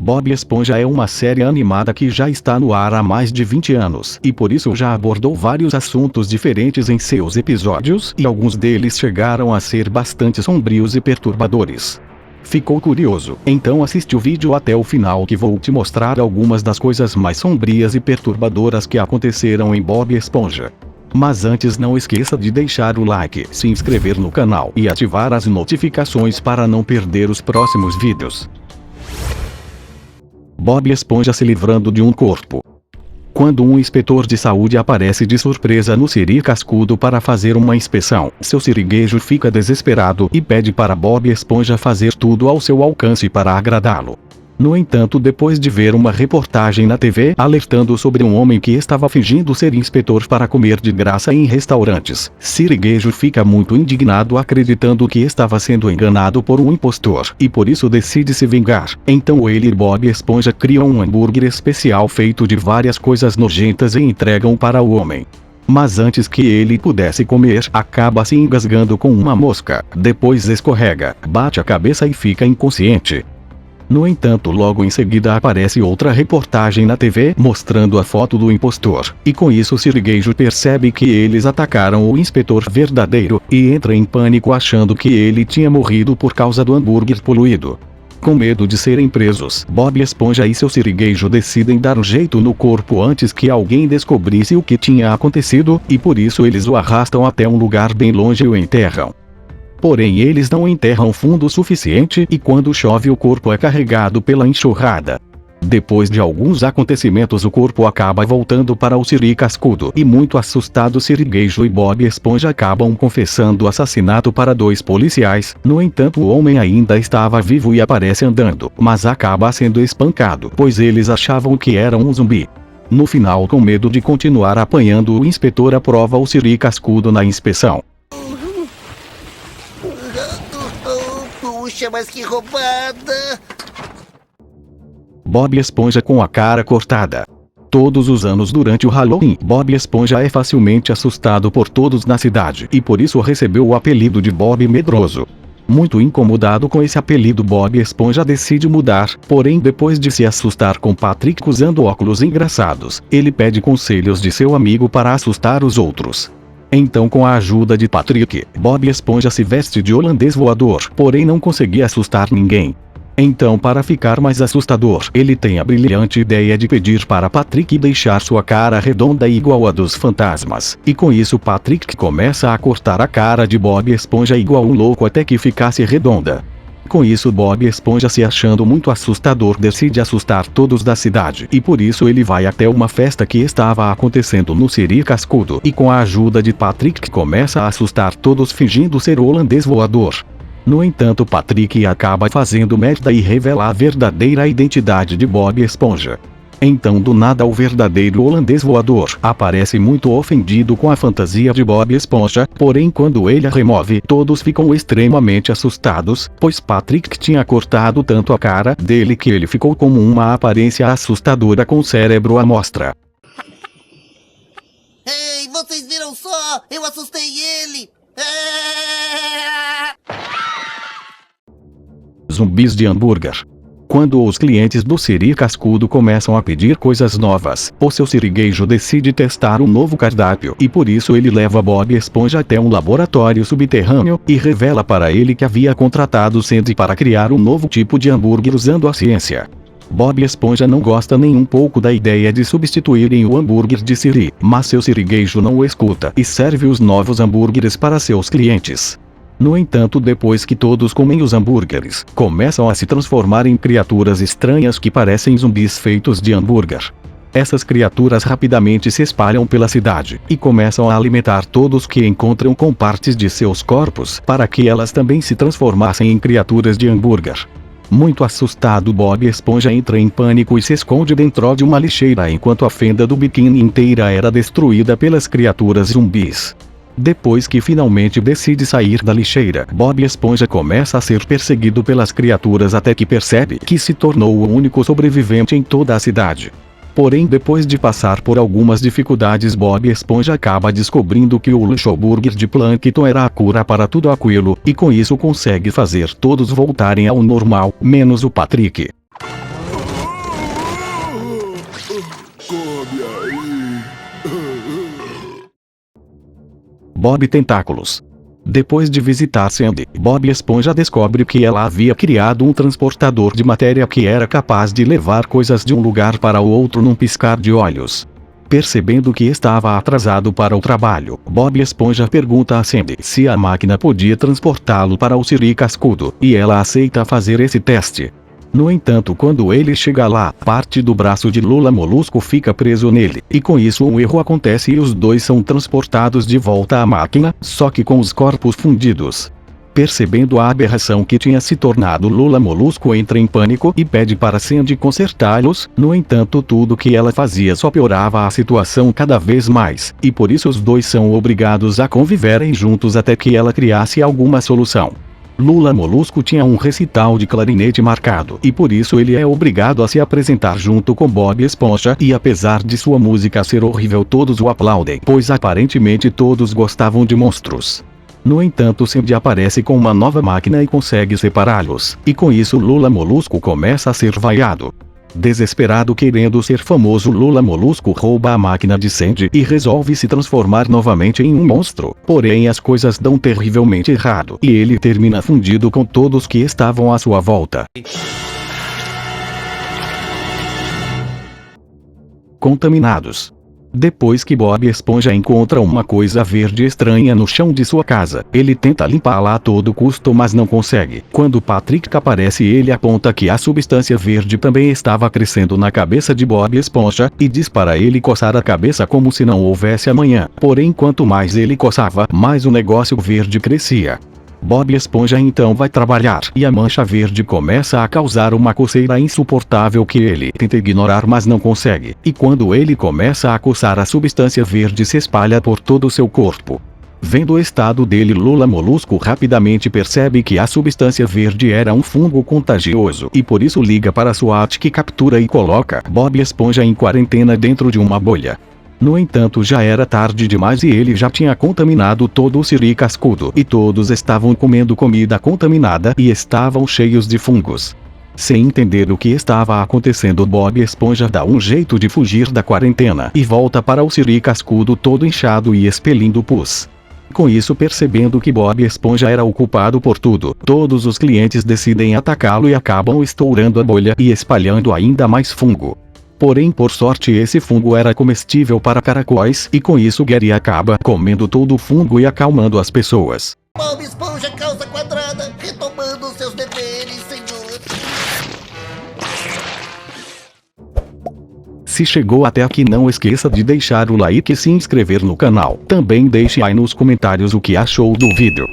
Bob Esponja é uma série animada que já está no ar há mais de 20 anos e por isso já abordou vários assuntos diferentes em seus episódios e alguns deles chegaram a ser bastante sombrios e perturbadores. Ficou curioso? Então assiste o vídeo até o final que vou te mostrar algumas das coisas mais sombrias e perturbadoras que aconteceram em Bob Esponja. Mas antes não esqueça de deixar o like, se inscrever no canal e ativar as notificações para não perder os próximos vídeos. Bob Esponja se livrando de um corpo. Quando um inspetor de saúde aparece de surpresa no Siri Cascudo para fazer uma inspeção, seu siriguejo fica desesperado e pede para Bob Esponja fazer tudo ao seu alcance para agradá-lo. No entanto, depois de ver uma reportagem na TV alertando sobre um homem que estava fingindo ser inspetor para comer de graça em restaurantes, Siriguejo fica muito indignado acreditando que estava sendo enganado por um impostor e por isso decide se vingar. Então ele e Bob Esponja criam um hambúrguer especial feito de várias coisas nojentas e entregam para o homem. Mas antes que ele pudesse comer, acaba se engasgando com uma mosca, depois escorrega, bate a cabeça e fica inconsciente. No entanto, logo em seguida aparece outra reportagem na TV mostrando a foto do impostor, e com isso Siriguejo percebe que eles atacaram o inspetor verdadeiro, e entra em pânico achando que ele tinha morrido por causa do hambúrguer poluído. Com medo de serem presos, Bob Esponja e seu siriguejo decidem dar um jeito no corpo antes que alguém descobrisse o que tinha acontecido, e por isso eles o arrastam até um lugar bem longe e o enterram. Porém eles não enterram fundo o suficiente e quando chove o corpo é carregado pela enxurrada. Depois de alguns acontecimentos o corpo acaba voltando para o Siri Cascudo e muito assustado Siriguejo e Bob Esponja acabam confessando o assassinato para dois policiais. No entanto o homem ainda estava vivo e aparece andando, mas acaba sendo espancado pois eles achavam que era um zumbi. No final, com medo de continuar apanhando, o inspetor aprova o Siri Cascudo na inspeção. Puxa, mas que roubada! Bob Esponja com a cara cortada. Todos os anos durante o Halloween, Bob Esponja é facilmente assustado por todos na cidade e por isso recebeu o apelido de Bob Medroso. Muito incomodado com esse apelido, Bob Esponja decide mudar, porém depois de se assustar com Patrick usando óculos engraçados, ele pede conselhos de seu amigo para assustar os outros. Então, com a ajuda de Patrick, Bob Esponja se veste de holandês voador, porém não conseguia assustar ninguém. Então, para ficar mais assustador, ele tem a brilhante ideia de pedir para Patrick deixar sua cara redonda igual a dos fantasmas, e com isso Patrick começa a cortar a cara de Bob Esponja igual um louco até que ficasse redonda. Com isso Bob Esponja, se achando muito assustador, decide assustar todos da cidade e por isso ele vai até uma festa que estava acontecendo no Siri Cascudo e com a ajuda de Patrick começa a assustar todos fingindo ser o holandês voador. No entanto Patrick acaba fazendo merda e revela a verdadeira identidade de Bob Esponja. Então do nada o verdadeiro holandês voador aparece muito ofendido com a fantasia de Bob Esponja, porém quando ele a remove todos ficam extremamente assustados, pois Patrick tinha cortado tanto a cara dele que ele ficou como uma aparência assustadora com o cérebro à mostra. Ei, vocês viram só? Eu assustei ele! Zumbis de hambúrguer. Quando os clientes do Siri Cascudo começam a pedir coisas novas, o seu siriguejo decide testar um novo cardápio e por isso ele leva Bob Esponja até um laboratório subterrâneo e revela para ele que havia contratado Sandy para criar um novo tipo de hambúrguer usando a ciência. Bob Esponja não gosta nem um pouco da ideia de substituírem o hambúrguer de Siri, mas seu siriguejo não o escuta e serve os novos hambúrgueres para seus clientes. No entanto, depois que todos comem os hambúrgueres, começam a se transformar em criaturas estranhas que parecem zumbis feitos de hambúrguer. Essas criaturas rapidamente se espalham pela cidade e começam a alimentar todos que encontram com partes de seus corpos para que elas também se transformassem em criaturas de hambúrguer. Muito assustado, Bob Esponja entra em pânico e se esconde dentro de uma lixeira enquanto a fenda do biquíni inteira era destruída pelas criaturas zumbis. Depois que finalmente decide sair da lixeira, Bob Esponja começa a ser perseguido pelas criaturas até que percebe que se tornou o único sobrevivente em toda a cidade. Porém, depois de passar por algumas dificuldades, Bob Esponja acaba descobrindo que o luxo hambúrguer de Plankton era a cura para tudo aquilo, e com isso consegue fazer todos voltarem ao normal, menos o Patrick. Bob Tentáculos. Depois de visitar Sandy, Bob Esponja descobre que ela havia criado um transportador de matéria que era capaz de levar coisas de um lugar para o outro num piscar de olhos. Percebendo que estava atrasado para o trabalho, Bob Esponja pergunta a Sandy se a máquina podia transportá-lo para o Siri Cascudo, e ela aceita fazer esse teste. No entanto, quando ele chega lá, parte do braço de Lula Molusco fica preso nele, e com isso um erro acontece e os dois são transportados de volta à máquina, só que com os corpos fundidos. Percebendo a aberração que tinha se tornado, Lula Molusco entra em pânico e pede para Sandy consertá-los. No entanto, tudo que ela fazia só piorava a situação cada vez mais, e por isso os dois são obrigados a conviverem juntos até que ela criasse alguma solução. Lula Molusco tinha um recital de clarinete marcado, e por isso ele é obrigado a se apresentar junto com Bob Esponja, e apesar de sua música ser horrível, todos o aplaudem, pois aparentemente todos gostavam de monstros. No entanto, Sandy aparece com uma nova máquina e consegue separá-los, e com isso Lula Molusco começa a ser vaiado. Desesperado querendo ser famoso, Lula Molusco rouba a máquina de Sandy e resolve se transformar novamente em um monstro. Porém, as coisas dão terrivelmente errado e ele termina fundido com todos que estavam à sua volta. Contaminados. Depois que Bob Esponja encontra uma coisa verde estranha no chão de sua casa, ele tenta limpá-la a todo custo, mas não consegue. Quando Patrick aparece, ele aponta que a substância verde também estava crescendo na cabeça de Bob Esponja, e diz para ele coçar a cabeça como se não houvesse amanhã. Porém, quanto mais ele coçava, mais o negócio verde crescia. Bob Esponja então vai trabalhar, e a mancha verde começa a causar uma coceira insuportável que ele tenta ignorar, mas não consegue. E quando ele começa a coçar, a substância verde se espalha por todo o seu corpo. Vendo o estado dele, Lula Molusco rapidamente percebe que a substância verde era um fungo contagioso, e por isso liga para a SWAT, que captura e coloca Bob Esponja em quarentena dentro de uma bolha. No entanto, já era tarde demais e ele já tinha contaminado todo o Siri Cascudo, e todos estavam comendo comida contaminada e estavam cheios de fungos. Sem entender o que estava acontecendo, Bob Esponja dá um jeito de fugir da quarentena e volta para o Siri Cascudo todo inchado e expelindo pus. Com isso, percebendo que Bob Esponja era o culpado por tudo, todos os clientes decidem atacá-lo e acabam estourando a bolha e espalhando ainda mais fungo. Porém, por sorte, esse fungo era comestível para caracóis, e com isso Gary acaba comendo todo o fungo e acalmando as pessoas. Bob Esponja, calça quadrada, retomando seus deveres, senhor. Se chegou até aqui, não esqueça de deixar o like e se inscrever no canal. Também deixe aí nos comentários o que achou do vídeo.